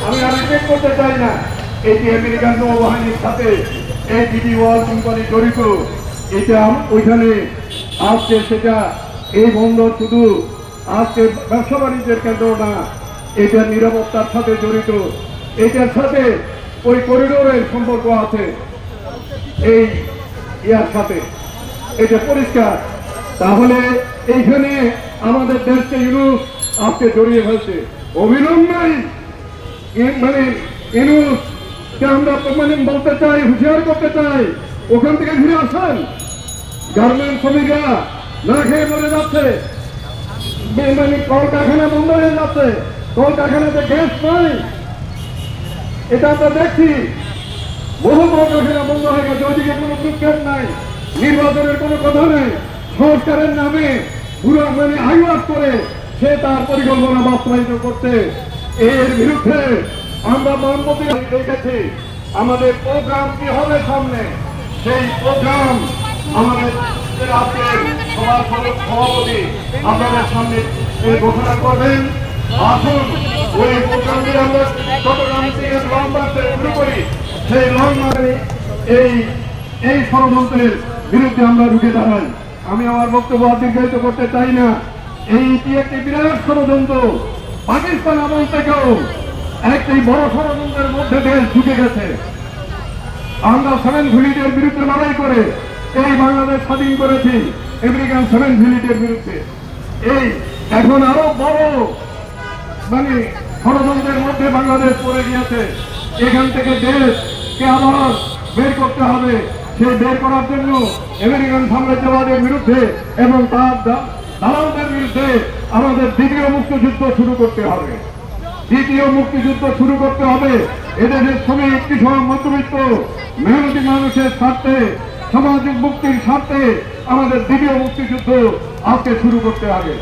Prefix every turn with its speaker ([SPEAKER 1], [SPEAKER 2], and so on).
[SPEAKER 1] আমি চেক করতে চাই না এটি আমেরিকান নৌবাহিনীর সাথে এই ডিবি ওয়ার্ল্ড কোম্পানি জড়িত। এটা ওইখানে আজকে সেটা এই বন্দর শুধু আজকে ব্যবসা বাণিজ্যের কেন্দ্র না, এটা নিরাপত্তার সাথে জড়িত। এটার সাথে ওই করিডোরের সম্পর্ক আছে এই ইয়ার সাথে, এটা পরিষ্কার। তাহলে এইখানে আমাদের দেশকে ইউনুস আজকে জড়িয়ে ফেলছে অবিলম্বে। মানে ইউনুসকে আমরা বলতে চাই, হুঁশিয়ার করতে চাই, ওখান থেকে ঘুরে আসেন। গার্মেন্ট শ্রমিকরা না খেয়ে মরে যাচ্ছে, মানে কলকারখানা বন্ধ হয়ে যাচ্ছে, কলকারখানাতে গ্যাস নাই, এটা আমরা দেখছি। বহু কলকারখানা বন্ধ হয়ে গেছে, ওইদিকে কোনো বিজ্ঞান নাই, নির্বাচনের কোনো কথা নেই। সংস্কারের নামে পুরো মানে হাইওয়াজ করে সে তার পরিকল্পনা বাস্তবায়িত করছে। এর বিরুদ্ধে আমরা মহানপতি রেখেছি। আমাদের প্রোগ্রাম কি হবে সামনে, সেই প্রোগ্রাম আমাদের আজকের সবার সভাপতি আপনাদের সামনে ঘোষণা করবেন। আসুন ওই প্রোগ্রামটি আমরা চট্টগ্রাম থেকে লং মার্চে শুরু করি। সেই লং মার্চে এই ষড়যন্ত্রের বিরুদ্ধে আমরা রুখে দাঁড়াই। আমি আমার বক্তব্য দীর্ঘায়িত করতে চাই না। এইটি একটি বিরাট ষড়যন্ত্র। পাকিস্তান আমল থেকেও একটি বড় ষড়যন্ত্রের মধ্যে দেশ ঢুকে গেছে। আমরা 7 ভিলিটের বিরুদ্ধে লড়াই করে এই বাংলাদেশ স্বাধীন করেছি, আমেরিকান 7 ভিলিটের বিরুদ্ধে। এই এখন আরো বড় মানে ষড়যন্ত্রের মধ্যে বাংলাদেশ পড়ে গিয়েছে। এখান থেকে দেশকে আবার বের করতে হবে। সেই বের করার জন্য আমেরিকান সাম্রাজ্যবাদের বিরুদ্ধে এবং তার দালালদের বিরুদ্ধে আমাদের দ্বিতীয় মুক্তিযুদ্ধ শুরু করতে হবে। দ্বিতীয় মুক্তিযুদ্ধ শুরু করতে হবে। এদেশের শ্রমিক, কৃষক, মধ্যবিত্ত, মেহনতি মানুষের স্বার্থে, সামাজিক মুক্তির স্বার্থে আমাদের দ্বিতীয় মুক্তিযুদ্ধ আজকে শুরু করতে হবে।